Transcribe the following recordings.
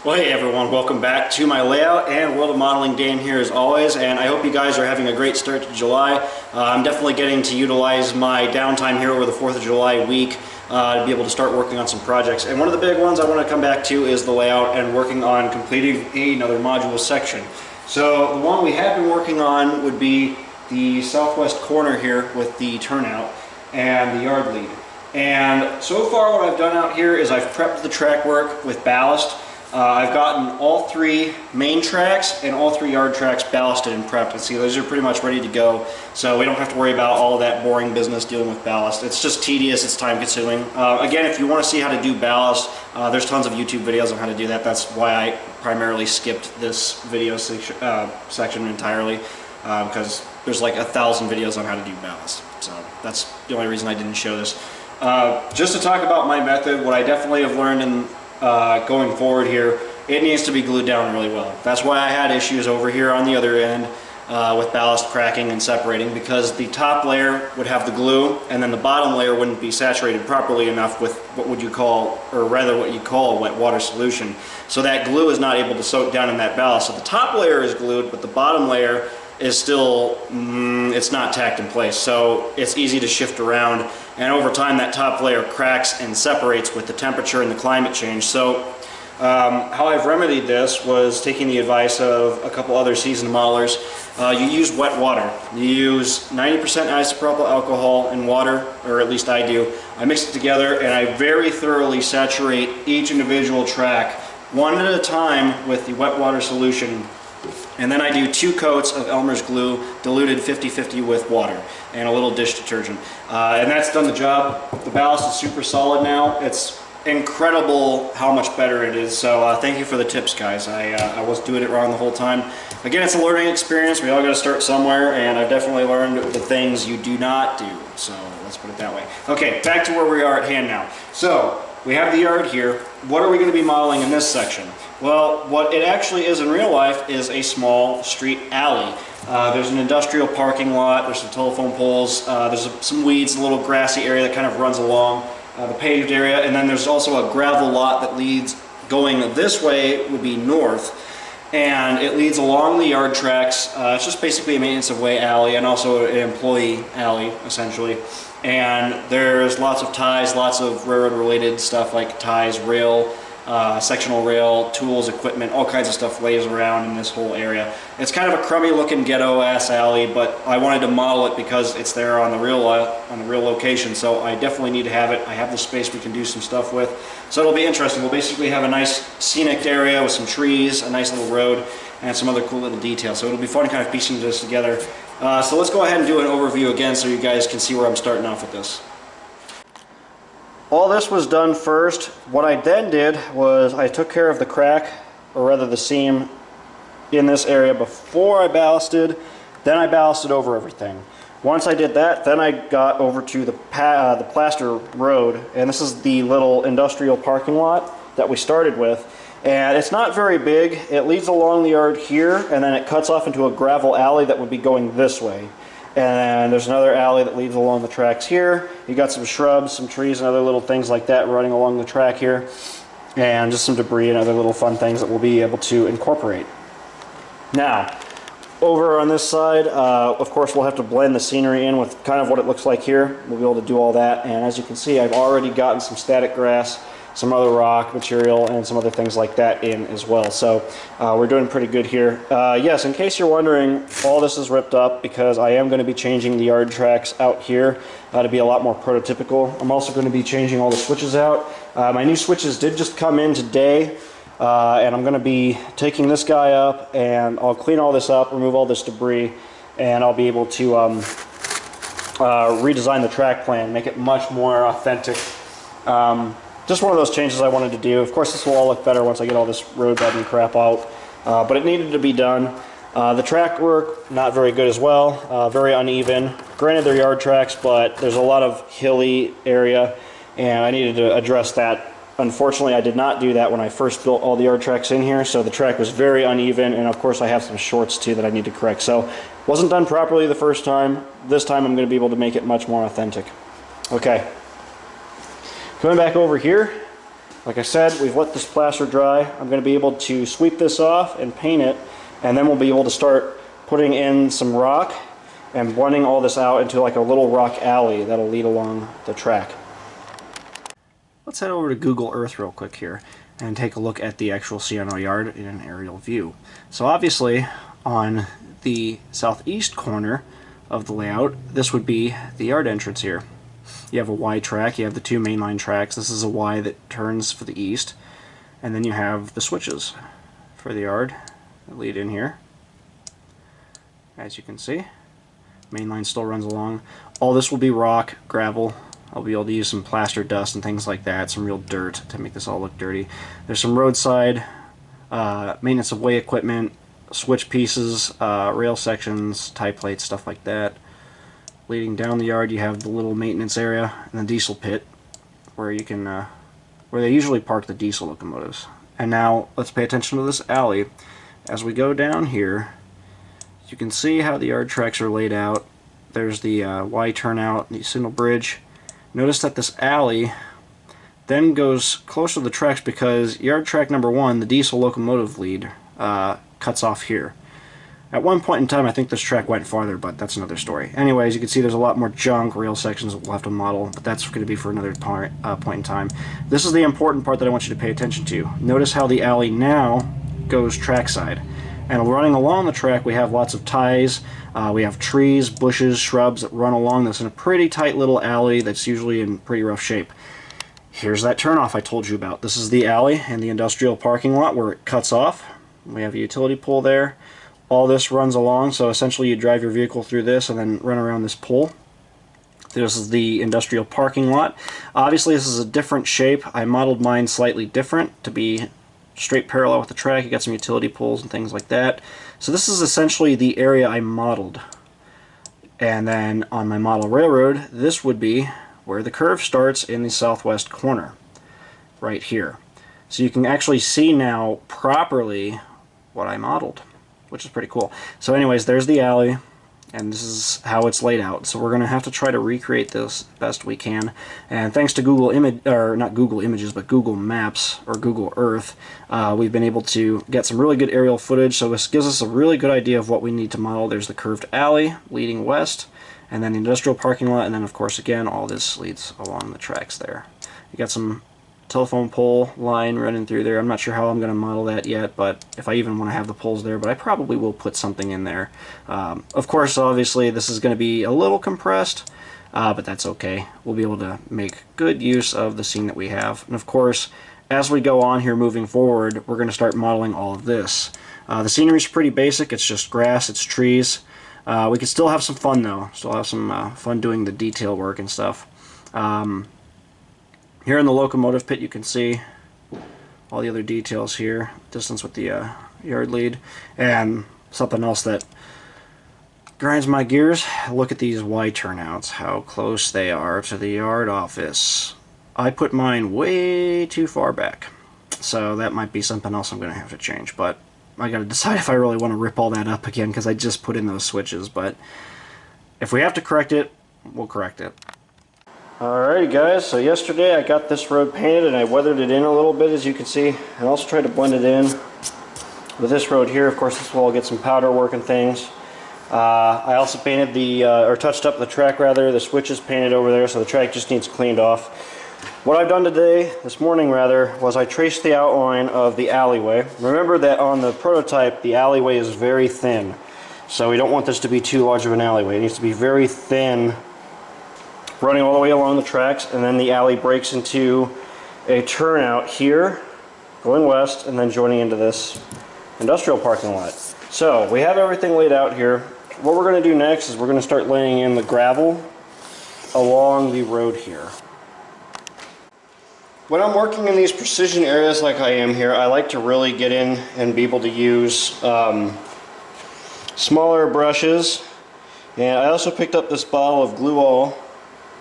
Well, hey everyone, welcome back to my layout and World of Modeling. Dan here as always, and I hope you guys are having a great start to July. I'm definitely getting to utilize my downtime here over the 4th of July week to be able to start working on some projects. And one of the big ones I want to come back to is the layout and working on completing another module section. So the one we have been working on would be the southwest corner here with the turnout and the yard lead. And so far what I've done out here is I've prepped the track work with ballast. I've gotten all 3 main tracks and all 3 yard tracks ballasted and prepped. And see, those are pretty much ready to go. So we don't have to worry about all of that boring business dealing with ballast. It's just tedious, it's time consuming. Again, if you want to see how to do ballast, there's tons of YouTube videos on how to do that. That's why I primarily skipped this video section entirely, because there's like 1,000 videos on how to do ballast. So that's the only reason I didn't show this. Just to talk about my method, what I definitely have learned in going forward here, it needs to be glued down really well. That's why I had issues over here on the other end with ballast cracking and separating, because the top layer would have the glue and then the bottom layer wouldn't be saturated properly enough with what would you call, or rather what you call, a wet water solution. So that glue is not able to soak down in that ballast. So the top layer is glued, but the bottom layer is still, it's not tacked in place. So it's easy to shift around, and over time that top layer cracks and separates with the temperature and the climate change. So how I've remedied this was taking the advice of a couple other seasoned modelers. You use wet water. You use 90% isopropyl alcohol and water, or at least I do. I mix it together and I very thoroughly saturate each individual track, one at a time, with the wet water solution. And then I do 2 coats of Elmer's glue, diluted 50-50 with water, and a little dish detergent. And that's done the job. The ballast is super solid now. It's incredible how much better it is. So thank you for the tips, guys. I was doing it wrong the whole time. Again, it's a learning experience. We all got to start somewhere, and I've definitely learned the things you do not do. So let's put it that way. Okay, back to where we are at hand now. So we have the yard here. What are we going to be modeling in this section? Well, what it actually is in real life is a small street alley. There's an industrial parking lot, there's some telephone poles, there's some weeds, a little grassy area that kind of runs along the paved area, and then there's also a gravel lot that leads, going this way would be north, and it leads along the yard tracks. It's just basically a maintenance of way alley and also an employee alley, essentially. And there's lots of ties, lots of railroad related stuff like ties, rail, sectional rail, tools, equipment, all kinds of stuff lays around in this whole area. It's kind of a crummy looking ghetto ass alley, but I wanted to model it because it's there on the real location, so I definitely need to have it. I have the space we can do some stuff with, so it'll be interesting. We'll basically have a nice scenic area with some trees, a nice little road, and some other cool little details, so it'll be fun kind of piecing this together. So let's go ahead and do an overview again so you guys can see where I'm starting off with this. All this was done first. What I then did was I took care of the crack, or rather the seam, in this area before I ballasted. Then I ballasted over everything. Once I did that, then I got over to the plaster road, and this is the little industrial parking lot that we started with. And it's not very big. It leads along the yard here, and then it cuts off into a gravel alley that would be going this way. And there's another alley that leads along the tracks here. You got some shrubs, some trees, and other little things like that running along the track here. And just some debris and other little fun things that we'll be able to incorporate. Now, over on this side, of course, we'll have to blend the scenery in with kind of what it looks like here. We'll be able to do all that. And as you can see, I've already gotten some static grass, some other rock material, and some other things like that in as well. So we're doing pretty good here. Yes, in case you're wondering, all this is ripped up because I am going to be changing the yard tracks out here to be a lot more prototypical. I'm also going to be changing all the switches out. My new switches did just come in today, and I'm going to be taking this guy up, and I'll clean all this up, remove all this debris, and I'll be able to redesign the track plan, make it much more authentic. Just one of those changes I wanted to do. Of course, this will all look better once I get all this road bed and crap out, but it needed to be done. The track work, not very good as well, very uneven. Granted, they're yard tracks, but there's a lot of hilly area, and I needed to address that. Unfortunately, I did not do that when I first built all the yard tracks in here, so the track was very uneven, and of course I have some shorts too that I need to correct. So, wasn't done properly the first time. This time I'm going to be able to make it much more authentic. Okay. Coming back over here, Like I said, we've let this plaster dry. I'm going to be able to sweep this off and paint it, and then we'll be able to start putting in some rock and blending all this out into like a little rock alley that'll lead along the track. Let's head over to Google Earth real quick here and take a look at the actual C&O yard in an aerial view. So obviously on the southeast corner of the layout, this would be the yard entrance here. You have a Y track, you have the two mainline tracks. This is a Y that turns for the east, and then you have the switches for the yard that lead in here. As you can see, mainline still runs along. All this will be rock, gravel. I'll be able to use some plaster dust and things like that, some real dirt to make this all look dirty. There's some roadside maintenance of way equipment, switch pieces, rail sections, tie plates, stuff like that. Leading down the yard, you have the little maintenance area and the diesel pit, where you can, where they usually park the diesel locomotives. And now let's pay attention to this alley. As we go down here, you can see how the yard tracks are laid out. There's the Y turnout, the signal bridge. Notice that this alley then goes closer to the tracks because yard track number 1, the diesel locomotive lead, cuts off here. At one point in time, I think this track went farther, but that's another story. Anyways, you can see there's a lot more junk, rail sections that we'll have to model, but that's going to be for another point in time. This is the important part that I want you to pay attention to. Notice how the alley now goes trackside. And running along the track, we have lots of ties. We have trees, bushes, shrubs that run along this in a pretty tight little alley that's usually in pretty rough shape. Here's that turnoff I told you about. This is the alley and the industrial parking lot where it cuts off. We have a utility pole there. All this runs along, so essentially you drive your vehicle through this and then run around this pole. This is the industrial parking lot. Obviously this is a different shape. I modeled mine slightly different to be straight parallel with the track. You got some utility poles and things like that. So this is essentially the area I modeled. And then on my model railroad, this would be where the curve starts in the southwest corner, right here. So you can actually see now properly what I modeled, which is pretty cool. So anyways, there's the alley, and this is how it's laid out. So we're going to have to try to recreate this best we can. And thanks to Google not Google Images, but Google Maps or Google Earth, we've been able to get some really good aerial footage. So this gives us a really good idea of what we need to model. There's the curved alley leading west, and then the industrial parking lot, and then of course again all this leads along the tracks there. You got some telephone pole line running through there. I'm not sure how I'm going to model that yet, but if I even want to have the poles there, but I probably will put something in there. Of course, obviously, this is going to be a little compressed, but that's okay. We'll be able to make good use of the scene that we have. And of course, as we go on here moving forward, we're going to start modeling all of this. The scenery is pretty basic. It's just grass, it's trees. We can still have some fun, though. Still have some fun doing the detail work and stuff. Here in the locomotive pit you can see all the other details here, distance with the yard lead, and something else that grinds my gears. Look at these Y turnouts, how close they are to the yard office. I put mine way too far back, so that might be something else I'm going to have to change, but I got to decide if I really want to rip all that up again because I just put in those switches, but if we have to correct it, we'll correct it. Alrighty guys, so yesterday I got this road painted and I weathered it in a little bit, as you can see, and also tried to blend it in with this road here. Of course, this will all get some powder work and things. I also painted or touched up the track rather. The switch is painted over there, so the track just needs cleaned off. What I've done today, this morning rather, was I traced the outline of the alleyway. Remember that on the prototype, the alleyway is very thin, so we don't want this to be too large of an alleyway. It needs to be very thin, running all the way along the tracks, and then the alley breaks into a turnout here, going west, and then joining into this industrial parking lot. So we have everything laid out here. What we're going to do next is we're going to start laying in the gravel along the road here. When I'm working in these precision areas like I am here, I like to really get in and be able to use smaller brushes. And I also picked up this bottle of glue all.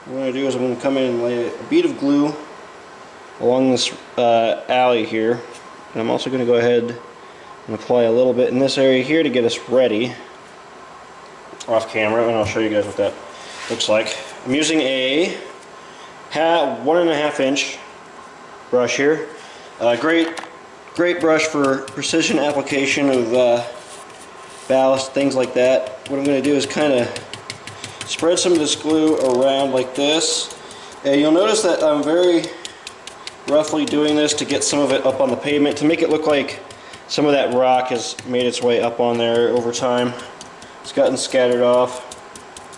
What I'm going to do is I'm going to come in and lay a bead of glue along this alley here. And I'm also going to go ahead and apply a little bit in this area here to get us ready off camera, and I'll show you guys what that looks like. I'm using a 1.5 inch brush here. Great brush for precision application of ballast, things like that. What I'm going to do is kind of spread some of this glue around like this. And you'll notice that I'm very roughly doing this to get some of it up on the pavement, to make it look like some of that rock has made its way up on there over time. It's gotten scattered off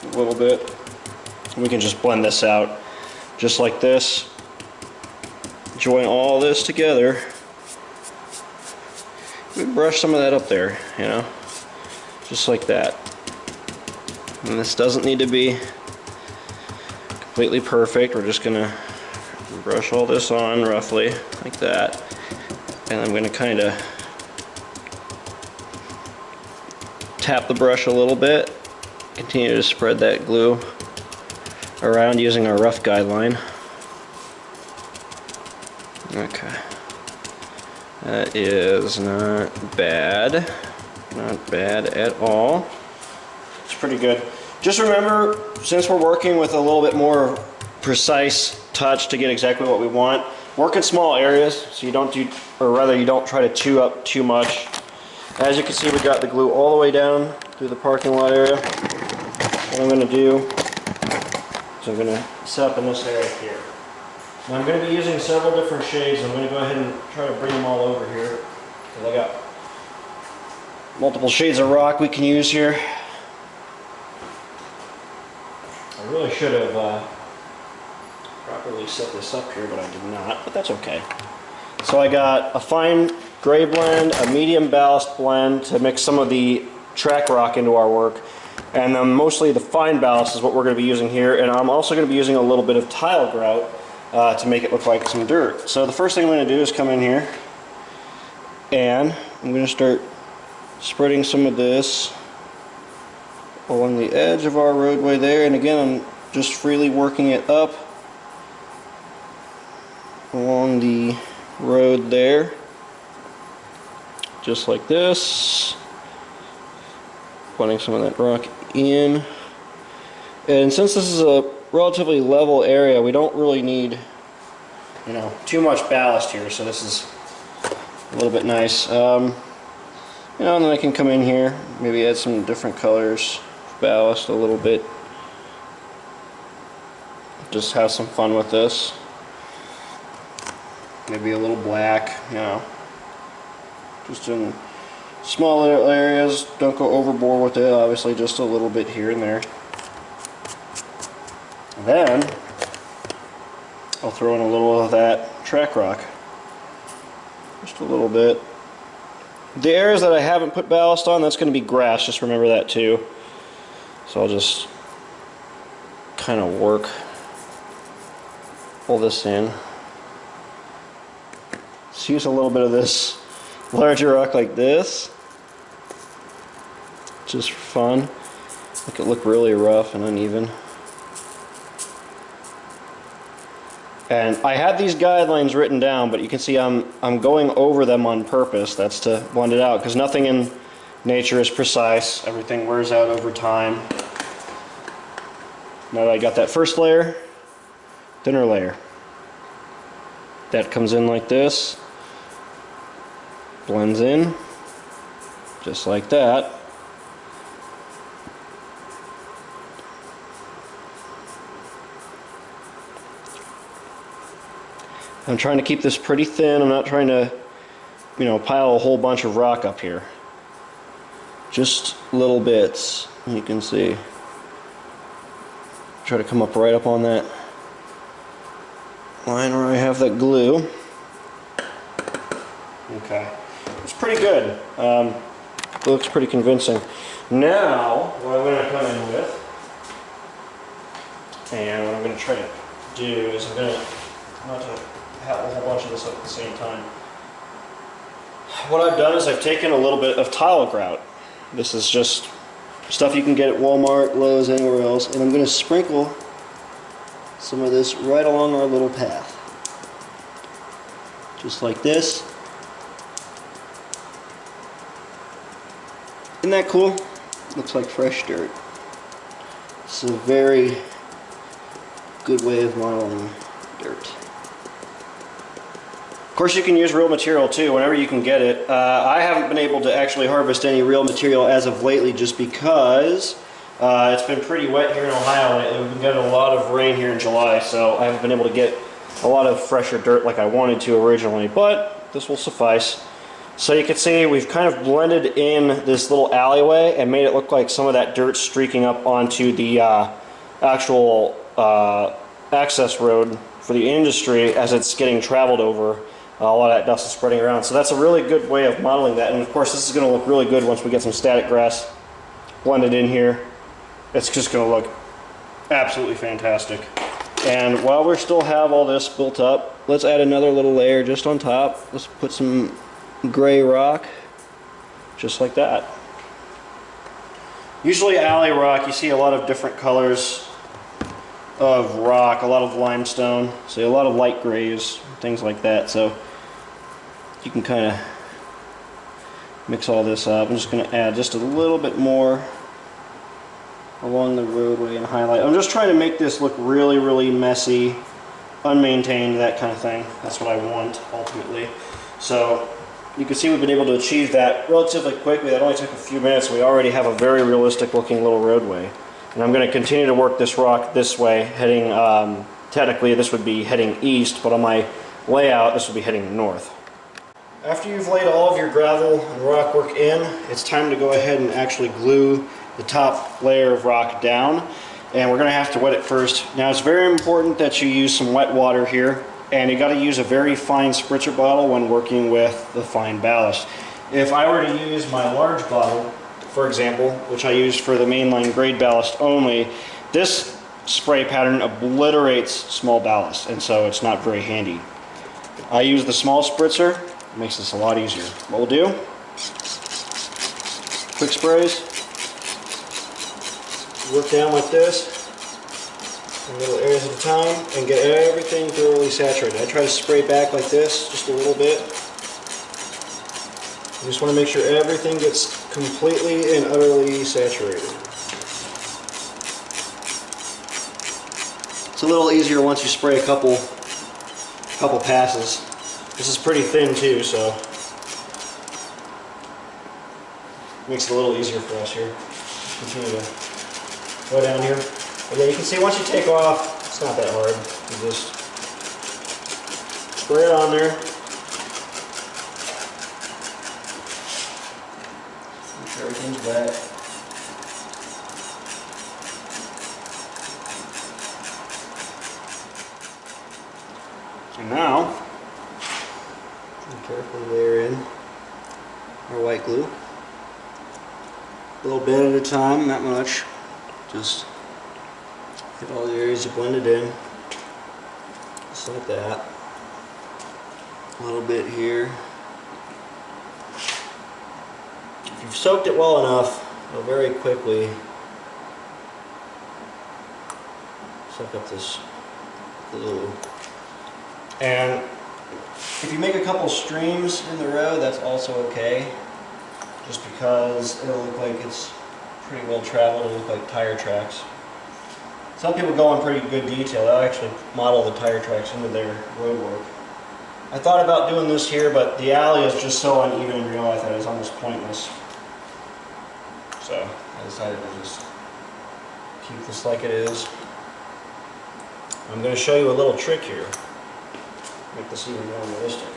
a little bit. We can just blend this out just like this. Join all this together. We brush some of that up there, you know, just like that. And this doesn't need to be completely perfect. We're just gonna brush all this on roughly like that, and I'm gonna kind of tap the brush a little bit, continue to spread that glue around using our rough guideline. Okay, that is not bad at all. It's pretty good. Just remember, since we're working with a little bit more precise touch to get exactly what we want, work in small areas so you don't do, or rather you don't try to chew up too much. As you can see, we got the glue all the way down through the parking lot area. What I'm going to do is I'm going to set up in this area here. Now I'm going to be using several different shades. I'm going to go ahead and try to bring them all over here, because I got multiple shades of rock we can use here. I really should have properly set this up here, but I did not, but that's okay. So I got a fine gray blend, a medium ballast blend to mix some of the track rock into our work, and then mostly the fine ballast is what we're going to be using here, and I'm also going to be using a little bit of tile grout to make it look like some dirt. So the first thing I'm going to do is come in here and I'm going to start spreading some of this along the edge of our roadway there, and again I'm just freely working it up along the road there, just like this, blending some of that rock in. And since this is a relatively level area, we don't really need, you know, too much ballast here, so this is a little bit nice. You know, and then I can come in here, maybe add some different colors of ballast a little bit, just have some fun with this. Maybe a little black, you know, just in small little areas. Don't go overboard with it, obviously just a little bit here and there. And then I'll throw in a little of that track rock, just a little bit. The areas that I haven't put ballast on, that's going to be grass, just remember that too. So I'll just kind of work all this in. Let's use a little bit of this larger rock like this, just for fun. Make it look really rough and uneven. And I had these guidelines written down, but you can see I'm going over them on purpose. That's to blend it out, because nothing in nature is precise. Everything wears out over time. Now that I got that first layer, thinner layer. That comes in like this, blends in, just like that. I'm trying to keep this pretty thin. I'm not trying to, you know, pile a whole bunch of rock up here. Just little bits, you can see. Try to come up right up on that line where I have that glue. Okay, it's pretty good. It looks pretty convincing. Now, what I'm going to come in with, and what I'm going to try to do is I'm going to not to have a whole bunch of this at the same time. What I've done is I've taken a little bit of tile grout. This is just stuff you can get at Walmart, Lowe's, anywhere else, and I'm going to sprinkle some of this right along our little path. Just like this. Isn't that cool? Looks like fresh dirt. It's a very good way of modeling dirt. course, you can use real material too whenever you can get it. I haven't been able to actually harvest any real material as of lately just because it's been pretty wet here in Ohio lately. We've been getting a lot of rain here in July, so I haven't been able to get a lot of fresher dirt like I wanted to originally, but this will suffice. So you can see we've kind of blended in this little alleyway and made it look like some of that dirt streaking up onto the actual access road for the industry as it's getting traveled over. A lot of that dust is spreading around. So that's a really good way of modeling that. And of course this is going to look really good once we get some static grass blended in here. It's just going to look absolutely fantastic. And while we still have all this built up, let's add another little layer just on top. Let's put some gray rock, just like that. Usually alley rock, you see a lot of different colors of rock, a lot of limestone, so a lot of light grays, things like that. So you can kind of mix all this up. I'm just going to add just a little bit more along the roadway and highlight. I'm just trying to make this look really, really messy, unmaintained, that kind of thing. That's what I want ultimately. So you can see we've been able to achieve that relatively quickly. That only took a few minutes. We already have a very realistic looking little roadway. And I'm going to continue to work this rock this way, heading, technically this would be heading east, but on my layout this would be heading north. After you've laid all of your gravel and rock work in, it's time to go ahead and actually glue the top layer of rock down. And we're going to have to wet it first. Now it's very important that you use some wet water here, and you got to use a very fine spritzer bottle when working with the fine ballast. If I were to use my large bottle, for example, which I use for the mainline grade ballast only, this spray pattern obliterates small ballast, and so it's not very handy. I use the small spritzer. It makes this a lot easier. What we'll do, quick sprays, work down like this, in little areas at a time, and get everything thoroughly saturated. I try to spray back like this, just a little bit. You just want to make sure everything gets completely and utterly saturated. It's a little easier once you spray a couple passes. This is pretty thin too, so makes it a little easier for us here. Continue to go down here. And then you can see once you take off, it's not that hard. You just spray it on there. Make sure everything's wet. So now, carefully layer in our white glue. A little bit at a time, not much. Just get all the areas blended in. Just like that. A little bit here. If you've soaked it well enough, it'll very quickly soak up this glue. And if you make a couple streams in the road, that's also okay, just because it'll look like it's pretty well traveled. It'll look like tire tracks. Some people go in pretty good detail. They'll actually model the tire tracks into their road work. I thought about doing this here, but the alley is just so uneven in real life that it's almost pointless. So I decided to just keep this like it is. I'm going to show you a little trick here. Make this even more realistic.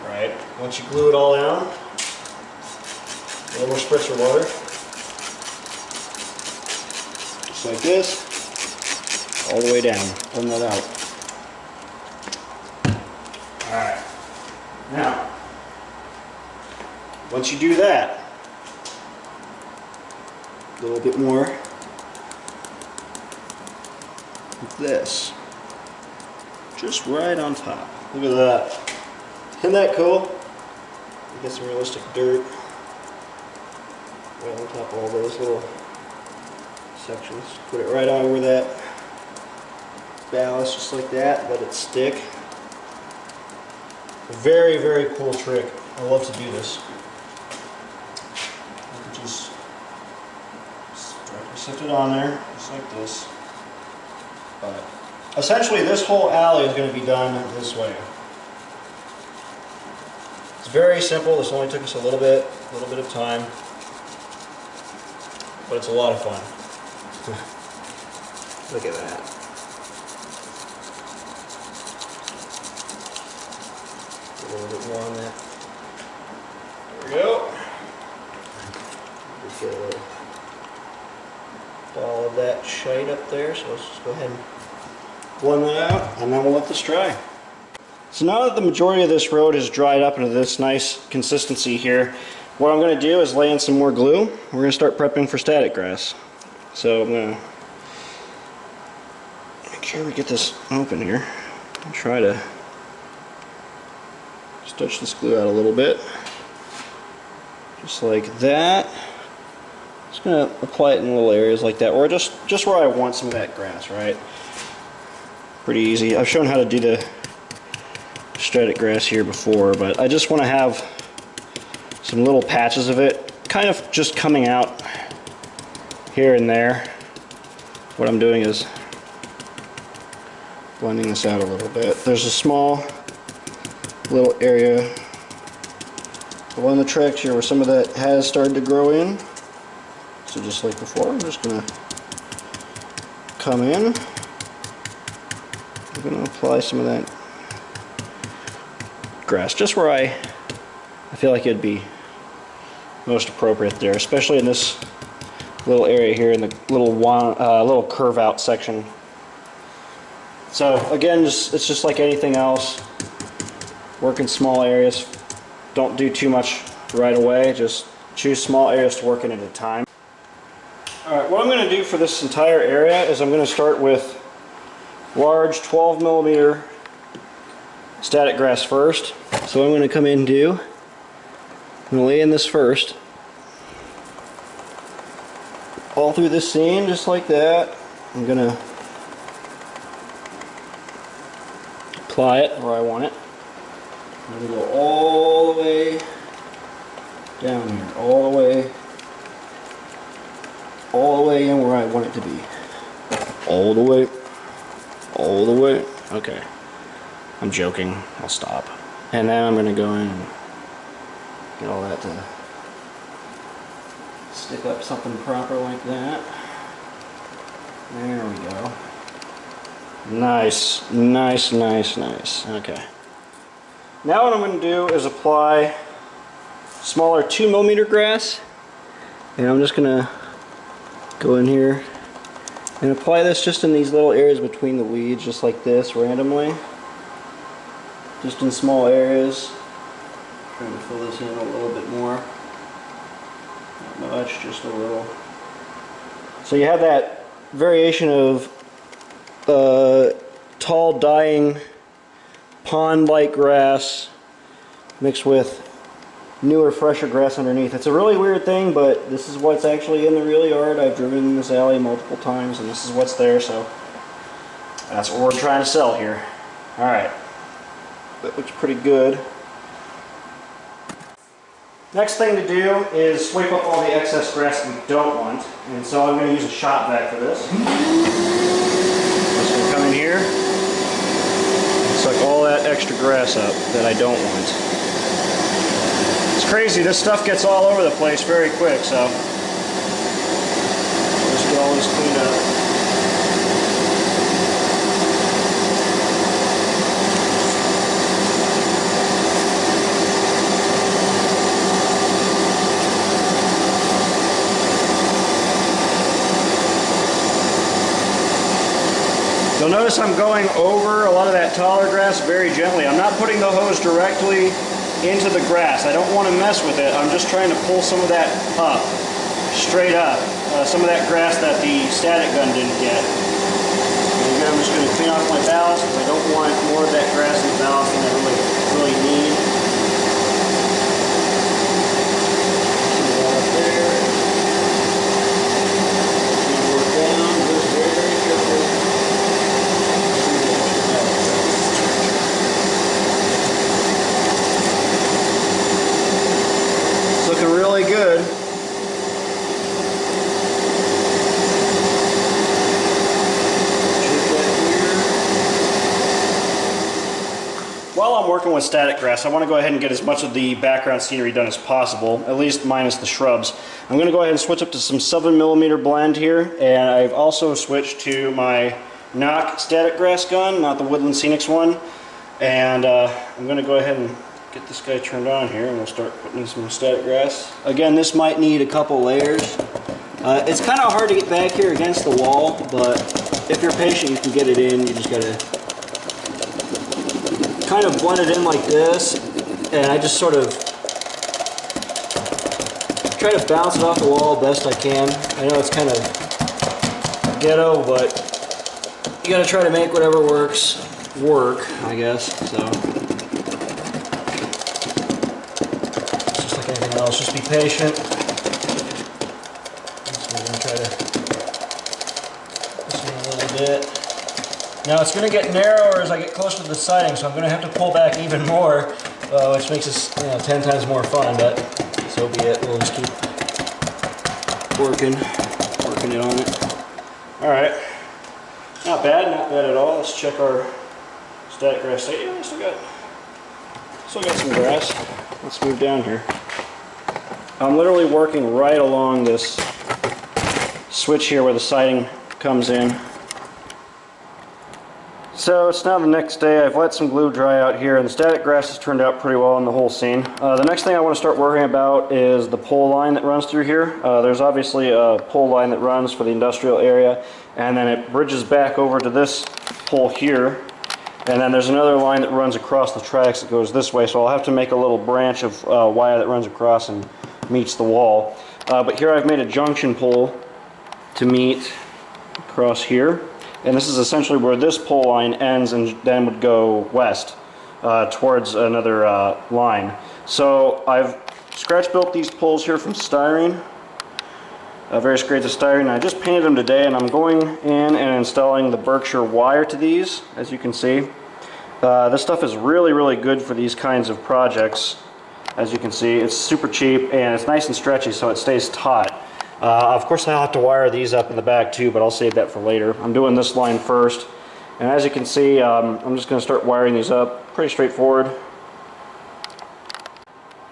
Right? Once you glue it all down, a little more spritzer water. Just like this. All the way down. Blend that out. Alright. Now, once you do that, a little bit more with this. Just right on top. Look at that. Isn't that cool? Get some realistic dirt right on top of all those little sections. Put it right over that ballast, just like that. Let it stick. Very, very cool trick. I love to do this. You can just set it on there, just like this. But essentially, this whole alley is going to be done this way. It's very simple. This only took us a little bit of time, but it's a lot of fun. Look at that. A little bit more on that. There we go. Just get a little ball of that shite up there, so let's just go ahead and blend that out, and then we'll let this dry. So now that the majority of this road has dried up into this nice consistency here, what I'm going to do is lay in some more glue. We're going to start prepping for static grass. So I'm going to make sure we get this open here and try to stretch this glue out a little bit. Just like that. Just going to apply it in little areas like that, or just where I want some of that grass, right? Pretty easy. I've shown how to do the static grass here before, but I just want to have some little patches of it kind of just coming out here and there. What I'm doing is blending this out a little bit. There's a small little area along the tracks here where some of that has started to grow in. So just like before, I'm just going to come in. I'm going to apply some of that grass just where I feel like it'd be most appropriate there, especially in this little area here in the little curve out section. So again, it's just like anything else. Work in small areas. Don't do too much right away. Just choose small areas to work in at a time. Alright, what I'm going to do for this entire area is I'm going to start with large 12mm static grass first. So I'm going to come in and I'm going to lay in this first. All through this seam, just like that. I'm going to apply it where I want it. I'm going to go all the way down here, all the way in where I want it to be. All the way. Okay. I'm joking. I'll stop. And then I'm going to go in and get all that to stick up something proper like that. There we go. Nice. Okay. Now what I'm going to do is apply smaller 2mm grass. And I'm just going to go in here and apply this just in these little areas between the weeds, just like this, randomly. Just in small areas. Trying to fill this in a little bit more. Not much, just a little. So you have that variation of tall, dying, pond-like grass mixed with newer, fresher grass underneath. It's a really weird thing, but this is what's actually in the real yard. I've driven in this alley multiple times, and this is what's there, so that's what we're trying to sell here. Alright, that looks pretty good. Next thing to do is sweep up all the excess grass that we don't want, and so I'm going to use a shop vac for this. Just going to come in here and suck all that extra grass up that I don't want. It's crazy, this stuff gets all over the place very quick, so let's get all this cleaned up. You'll notice I'm going over a lot of that taller grass very gently. I'm not putting the hose directly into the grass. I don't want to mess with it. I'm just trying to pull some of that up, straight up. Some of that grass that the static gun didn't get. And again, I'm just going to clean off my ballast because I don't want more of that grass in the ballast than I really need. Looking really good. While working with static grass, I want to go ahead and get as much of the background scenery done as possible, at least minus the shrubs. I'm going to go ahead and switch up to some 7mm blend here, and I've also switched to my Knock static grass gun, not the Woodland Scenics one. And I'm going to go ahead and get this guy turned on here, and we'll start putting in some static grass. Again, this might need a couple layers. It's kind of hard to get back here against the wall, but if you're patient, you can get it in. You just got to kind of blend it in like this, and I just sort of try to bounce it off the wall best I can. I know it's kind of ghetto, but you got to try to make whatever works work, I guess. So just like anything else, just be patient. So we're going to try to this in a little bit. Now it's going to get narrower as I get closer to the siding, so I'm going to have to pull back even more, which makes this 10 times more fun, but so be it. We'll just keep working it on it. Alright, not bad at all. Let's check our static grass. Yeah, I still got some grass. Let's move down here. I'm literally working right along this switch here where the siding comes in. So it's now the next day. I've let some glue dry out here, and the static grass has turned out pretty well in the whole scene. The next thing I want to start worrying about is the pole line that runs through here. There's obviously a pole line that runs for the industrial area, and then it bridges back over to this pole here, and then there's another line that runs across the tracks that goes this way, so I'll have to make a little branch of wire that runs across and meets the wall. But here I've made a junction pole to meet across here. And this is essentially where this pole line ends and then would go west towards another line. So I've scratch built these poles here from styrene, various grades of styrene. I just painted them today, and I'm going in and installing the Berkshire wire to these, as you can see. This stuff is really, really good for these kinds of projects. As you can see, it's super cheap and it's nice and stretchy, so it stays taut. Of course, I'll have to wire these up in the back too, but I'll save that for later. I'm doing this line first, and as you can see, I'm just going to start wiring these up. Pretty straightforward.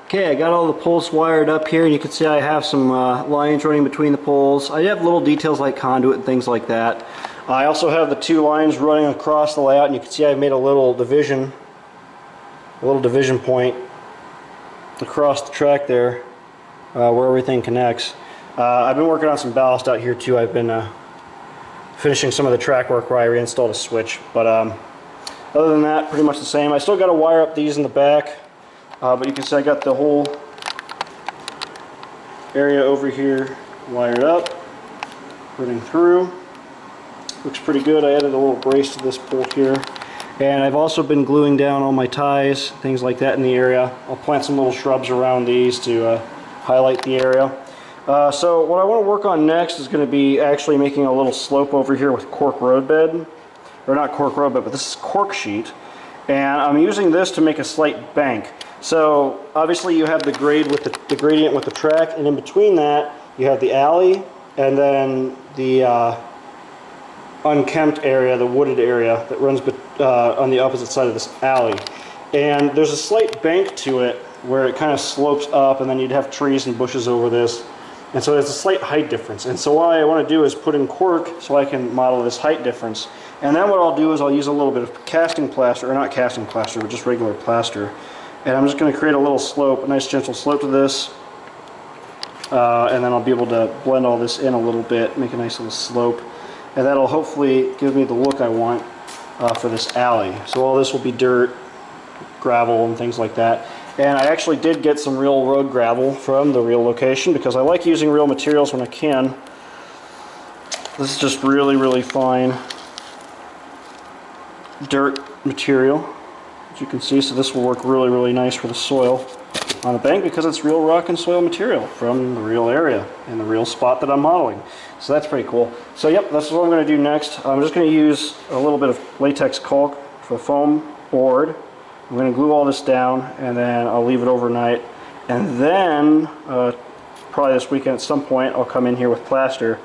Okay, I got all the poles wired up here, and you can see I have some lines running between the poles. I have little details like conduit and things like that. I also have the two lines running across the layout, and you can see I've made a little division point across the track there where everything connects. I've been working on some ballast out here too. I've been finishing some of the track work where I reinstalled a switch, but other than that, pretty much the same. I still got to wire up these in the back, but you can see I got the whole area over here wired up, running through. Looks pretty good. I added a little brace to this bolt here, and I've also been gluing down all my ties, things like that in the area. I'll plant some little shrubs around these to highlight the area. So what I want to work on next is going to be actually making a little slope over here with cork road bed, or not cork road bed, but this is cork sheet, and I'm using this to make a slight bank. So obviously you have the grade with the gradient with the track, and in between that you have the alley, and then the unkempt area, the wooded area that runs on the opposite side of this alley. And there's a slight bank to it where it kind of slopes up, and then you'd have trees and bushes over this. And so there's a slight height difference. And so what I want to do is put in cork so I can model this height difference. And then what I'll do is I'll use a little bit of casting plaster, or not casting plaster, but just regular plaster. And I'm just going to create a little slope, a nice gentle slope to this. And then I'll be able to blend all this in a little bit, make a nice little slope. And that'll hopefully give me the look I want for this alley. So all this will be dirt, gravel, and things like that. And I actually did get some real road gravel from the real location because I like using real materials when I can. This is just really, really fine dirt material, as you can see. So this will work really, really nice for the soil on the bank because it's real rock and soil material from the real area in the real spot that I'm modeling. So that's pretty cool. So yep, that's what I'm going to do next. I'm just going to use a little bit of latex caulk for foam board. I'm going to glue all this down, and then I'll leave it overnight, and then probably this weekend at some point I'll come in here with plaster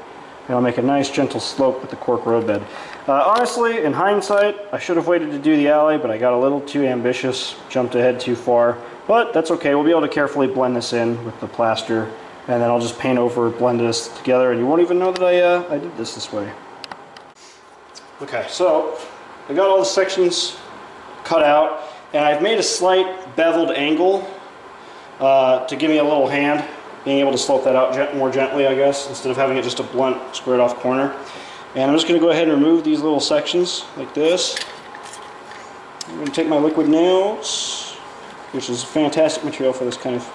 It'll make a nice gentle slope with the cork roadbed. Honestly, in hindsight, I should have waited to do the alley, but I got a little too ambitious, jumped ahead too far. But that's okay, we'll be able to carefully blend this in with the plaster, and then I'll just paint over, blend this together, and you won't even know that I did this way. Okay, so I got all the sections cut out, and I've made a slight beveled angle to give me a little hand, being able to slope that out more gently, I guess, instead of having it just a blunt, squared off corner. And I'm just going to go ahead and remove these little sections like this. I'm going to take my liquid nails, which is a fantastic material for this kind of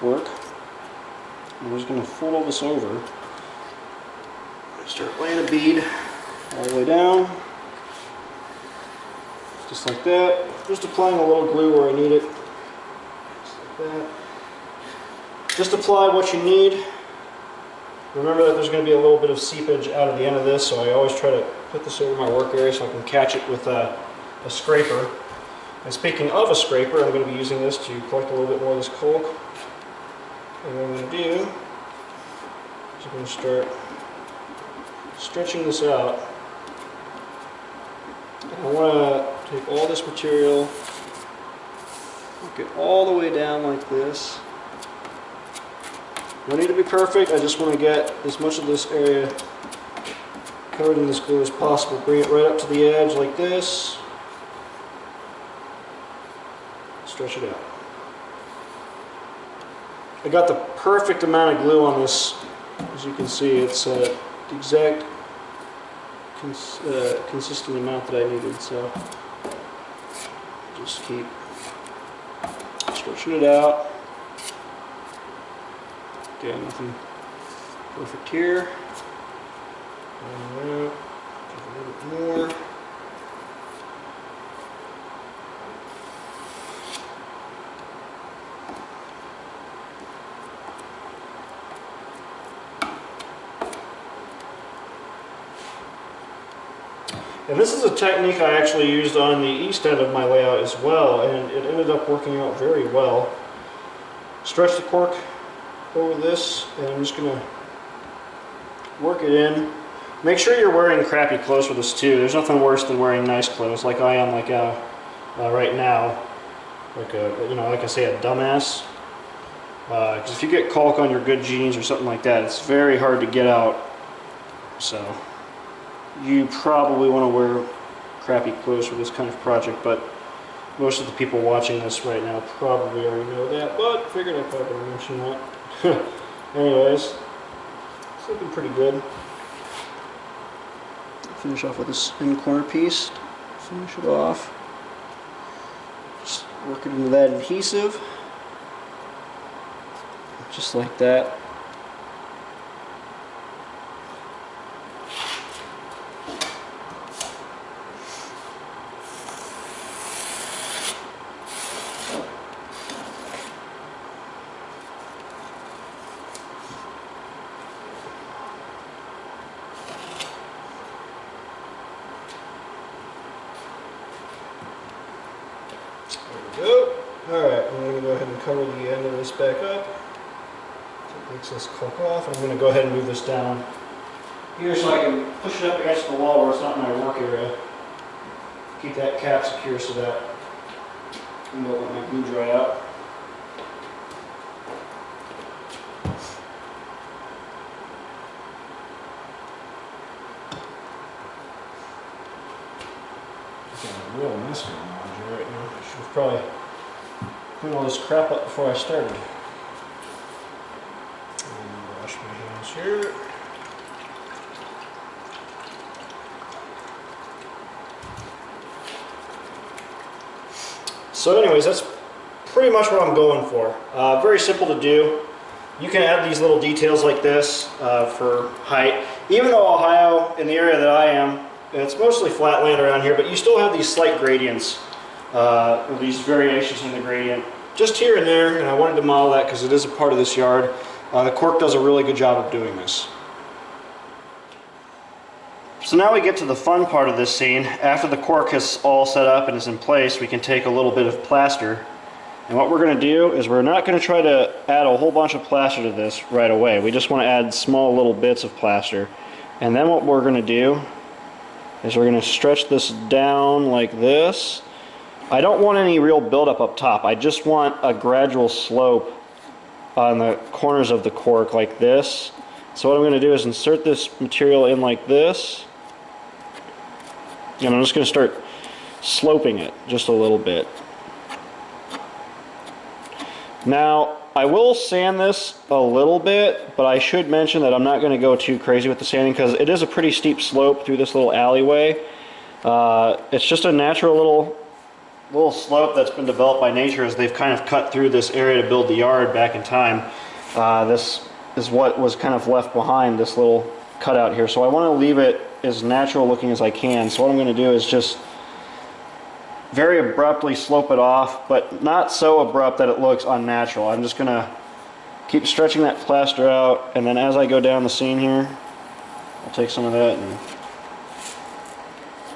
work. I'm just going to fold all this over. Start laying a bead all the way down, just like that. Just applying a little glue where I need it, just like that. Just apply what you need. Remember that there's going to be a little bit of seepage out of the end of this, so I always try to put this over my work area so I can catch it with a scraper. And speaking of a scraper, I'm going to be using this to collect a little bit more of this caulk. And what I'm going to do is I'm going to start stretching this out. And I want to take all this material, work it all the way down like this. Don't need to be perfect, I just want to get as much of this area covered in this glue as possible. Bring it right up to the edge like this. Stretch it out. I got the perfect amount of glue on this. As you can see, it's the exact consistent amount that I needed. So just keep stretching it out. Again, nothing perfect here. And a little bit more. And this is a technique I actually used on the east end of my layout as well, and it ended up working out very well. Stretch the cork over this, and I'm just going to work it in. Make sure you're wearing crappy clothes for this too. There's nothing worse than wearing nice clothes like I am, like right now, like like I say, a dumbass. Because if you get caulk on your good jeans or something like that, it's very hard to get out. So you probably want to wear crappy clothes for this kind of project, but most of the people watching this right now probably already know that, but figured I probably better mention that. Anyways, it's looking pretty good. Finish off with this end corner piece. Finish it off. Just work it into that adhesive. Just like that. Alright, I'm going to go ahead and cover the end of this back up. So it takes this caulk off. I'm going to go ahead and move this down here so I can push it up against the wall where it's not in my work area. Keep that cap secure so that I won't let my glue dry out. Got a real mess going on here right now. I should have probably cleaned all this crap up before I started. And wash my hands here. So anyways, that's pretty much what I'm going for. Very simple to do. You can add these little details like this for height. Even though Ohio, in the area that I am, it's mostly flat land around here, but you still have these slight gradients, these variations in the gradient, just here and there, and I wanted to model that because it is a part of this yard. The cork does a really good job of doing this. So now we get to the fun part of this scene. After the cork is all set up and is in place, we can take a little bit of plaster. And what we're going to do is we're not going to try to add a whole bunch of plaster to this right away. We just want to add small little bits of plaster. And then what we're going to do is we're going to stretch this down like this. I don't want any real buildup up top. I just want a gradual slope on the corners of the cork like this. So what I'm going to do is insert this material in like this. And I'm just going to start sloping it just a little bit. Now, I will sand this a little bit, but I should mention that I'm not going to go too crazy with the sanding because it is a pretty steep slope through this little alleyway. It's just a natural little slope that's been developed by nature as they've kind of cut through this area to build the yard back in time. This is what was kind of left behind, this little cutout here. So I want to leave it as natural looking as I can. So what I'm going to do is just very abruptly slope it off, but not so abrupt that it looks unnatural. I'm just going to keep stretching that plaster out, and then as I go down the seam here, I'll take some of that and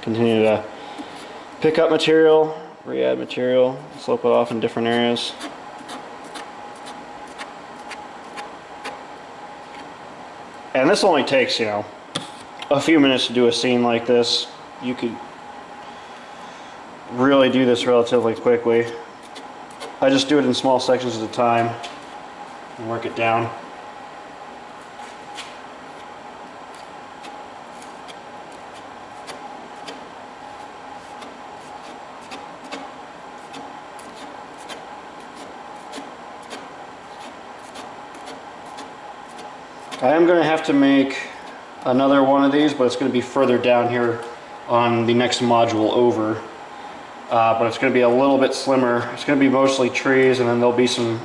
continue to pick up material, re-add material, slope it off in different areas. And this only takes, a few minutes to do a scene like this. You could really do this relatively quickly. I just do it in small sections at a time and work it down. I am going to have to make another one of these, but it's going to be further down here on the next module over. But it's going to be a little bit slimmer. It's going to be mostly trees, and then there'll be some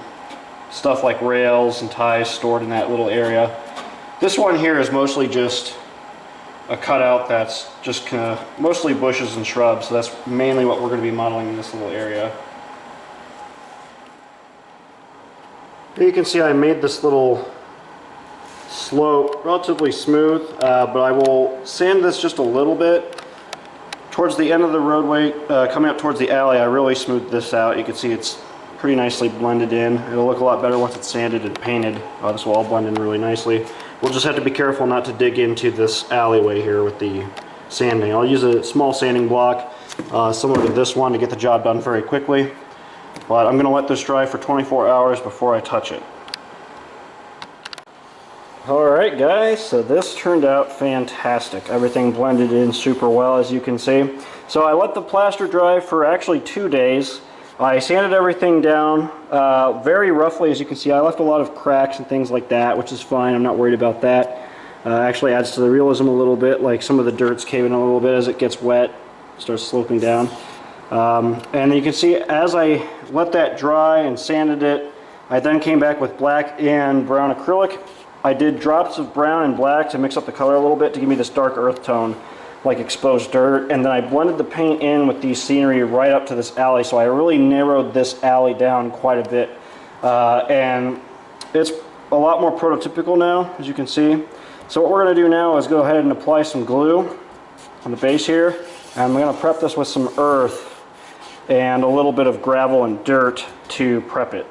stuff like rails and ties stored in that little area. This one here is mostly just a cutout that's just kind of mostly bushes and shrubs, so that's mainly what we're going to be modeling in this little area. Here you can see I made this little slope relatively smooth, but I will sand this just a little bit. Towards the end of the roadway, coming up towards the alley, I really smoothed this out. You can see it's pretty nicely blended in. It'll look a lot better once it's sanded and painted. This will all blend in really nicely. We'll just have to be careful not to dig into this alleyway here with the sanding. I'll use a small sanding block, similar to this one, to get the job done very quickly. But I'm going to let this dry for 24 hours before I touch it. Alright guys, so this turned out fantastic. Everything blended in super well, as you can see. So I let the plaster dry for actually 2 days. I sanded everything down very roughly, as you can see. I left a lot of cracks and things like that, which is fine. I'm not worried about that. Actually adds to the realism a little bit, like some of the dirt's caving a little bit as it gets wet, starts sloping down. And you can see as I let that dry and sanded it, I then came back with black and brown acrylic. I did drops of brown and black to mix up the color a little bit to give me this dark earth tone, like exposed dirt, and then I blended the paint in with the scenery right up to this alley, so I really narrowed this alley down quite a bit, and it's a lot more prototypical now, as you can see. So what we're going to do now is go ahead and apply some glue on the base here, and I'm going to prep this with some earth and a little bit of gravel and dirt to prep it.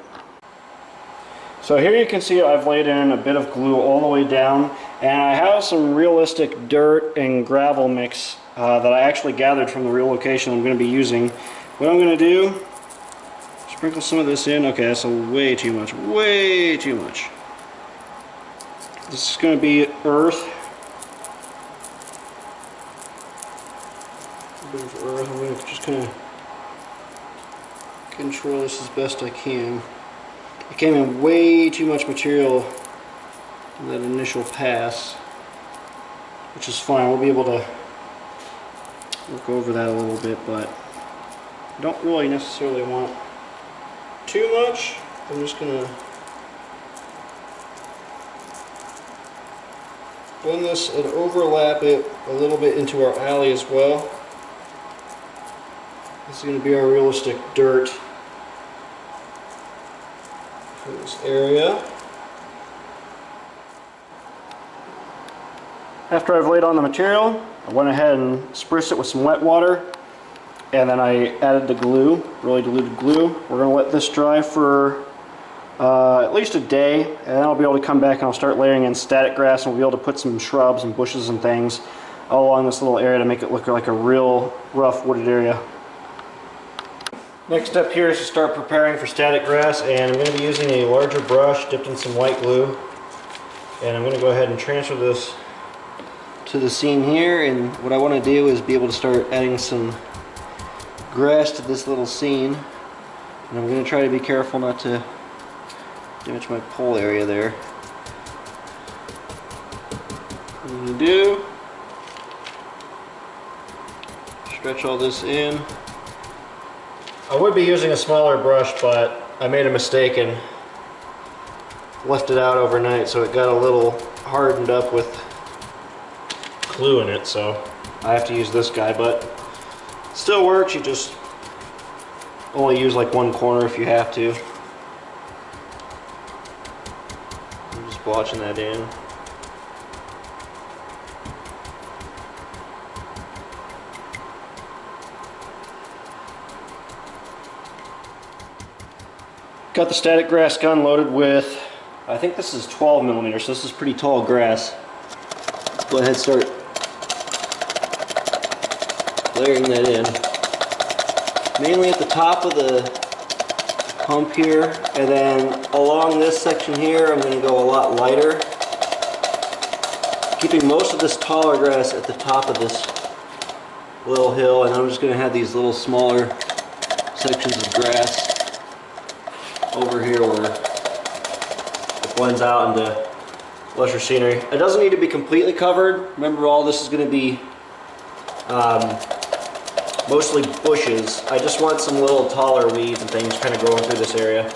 So here you can see I've laid in a bit of glue all the way down, and I have some realistic dirt and gravel mix that I actually gathered from the real location I'm going to be using. What I'm going to do, sprinkle some of this in. Okay, that's way too much, way too much. This is going to be earth. A bit of earth. I'm going to just kind of control this as best I can. It came in way too much material in that initial pass, which is fine. We'll be able to work over that a little bit, but I don't really necessarily want too much. I'm just going to blend this and overlap it a little bit into our alley as well. This is going to be our realistic dirt for this area. After I've laid on the material, I went ahead and spruced it with some wet water, and then I added the glue, really diluted glue. We're going to let this dry for at least a day, and then I'll be able to come back and I'll start layering in static grass, and we'll be able to put some shrubs and bushes and things all along this little area to make it look like a real rough wooded area. Next step here is to start preparing for static grass, and I'm going to be using a larger brush dipped in some white glue, and I'm going to go ahead and transfer this to the scene here. And what I want to do is be able to start adding some grass to this little scene, and I'm going to try to be careful not to damage my pole area there. What I'm going to do, stretch all this in. I would be using a smaller brush, but I made a mistake and left it out overnight, so it got a little hardened up with glue in it, so I have to use this guy, but it still works. You just only use like one corner if you have to. I'm just blotching that in. Got the static grass gun loaded with, I think this is 12 millimeters, so this is pretty tall grass. Go ahead and start layering that in. Mainly at the top of the hump here, and then along this section here I'm going to go a lot lighter, keeping most of this taller grass at the top of this little hill, and I'm just going to have these little smaller sections of grass over here where it blends out into lesser scenery. It doesn't need to be completely covered. Remember, all this is going to be mostly bushes. I just want some little taller weeds and things kind of growing through this area.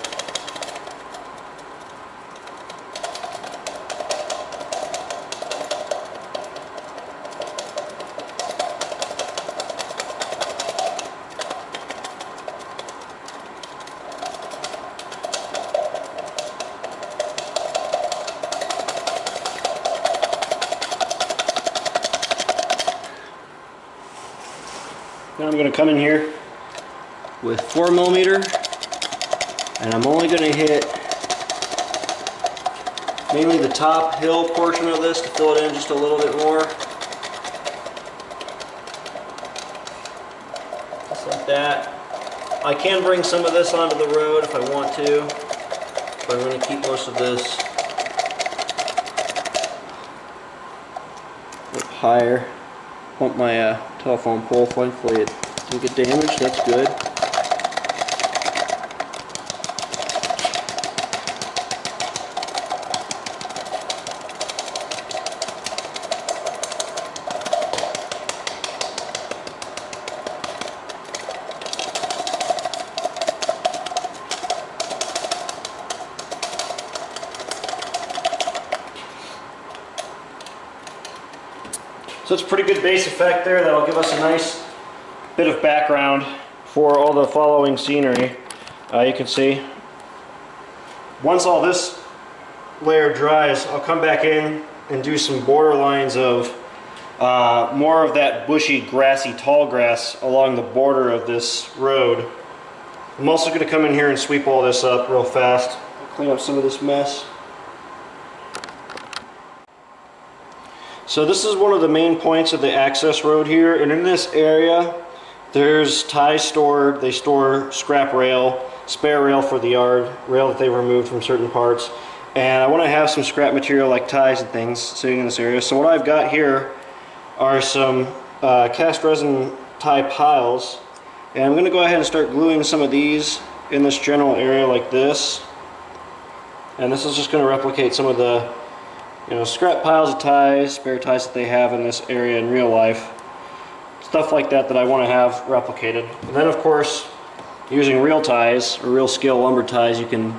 Now I'm going to come in here with 4 millimeter, and I'm only going to hit mainly the top hill portion of this to fill it in just a little bit more. Just like that. I can bring some of this onto the road if I want to, but I'm going to keep most of this up higher. Want my telephone pole, thankfully it didn't get damaged, that's good. So it's a pretty good base effect there. That'll give us a nice bit of background for all the following scenery. You can see once all this layer dries, I'll come back in and do some border lines of more of that bushy, grassy, tall grass along the border of this road. I'm also going to come in here and sweep all this up real fast, clean up some of this mess. So this is one of the main points of the access road here, and in this area there's ties stored. They store scrap rail, spare rail for the yard, rail that they removed from certain parts, and I want to have some scrap material like ties and things sitting in this area. So what I've got here are some cast resin tie piles, and I'm going to go ahead and start gluing some of these in this general area like this, and this is just going to replicate some of the scrap piles of ties, spare ties that they have in this area in real life. Stuff like that I want to have replicated. And then of course, using real ties, or real scale lumber ties, you can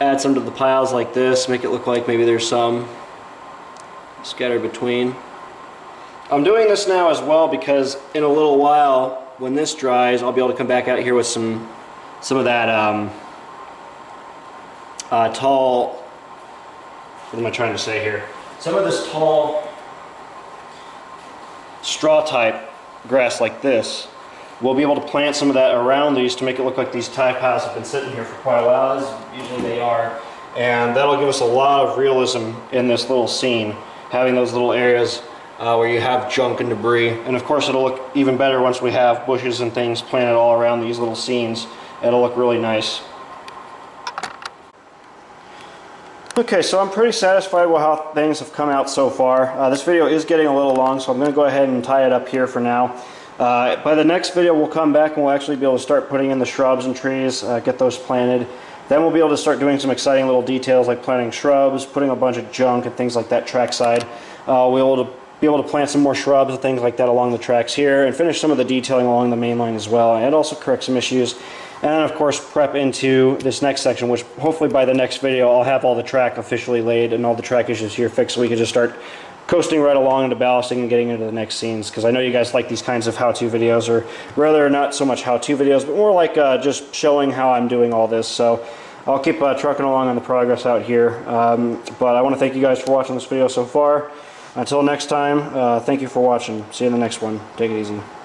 add some to the piles like this, make it look like maybe there's some scattered between. I'm doing this now as well because in a little while, when this dries, I'll be able to come back out here with some of that tall, what am I trying to say here? Some of this tall straw type grass like this, we'll be able to plant some of that around these to make it look like these tie paths have been sitting here for quite a while, as usually they are. And that'll give us a lot of realism in this little scene, having those little areas where you have junk and debris. And of course it'll look even better once we have bushes and things planted all around these little scenes. It'll look really nice. Okay, so I'm pretty satisfied with how things have come out so far. This video is getting a little long, so I'm going to go ahead and tie it up here for now. By the next video we'll come back and we'll actually be able to start putting in the shrubs and trees, get those planted. Then we'll be able to start doing some exciting little details like planting shrubs, putting a bunch of junk and things like that trackside. We'll be able to plant some more shrubs and things like that along the tracks here, and finish some of the detailing along the main line as well, and also correct some issues. And of course prep into this next section, which hopefully by the next video I'll have all the track officially laid and all the track issues here fixed, so we can just start coasting right along into ballasting and getting into the next scenes, because I know you guys like these kinds of how-to videos, or rather not so much how-to videos, but more like just showing how I'm doing all this. So I'll keep trucking along on the progress out here. But I want to thank you guys for watching this video so far. Until next time, thank you for watching. See you in the next one. Take it easy.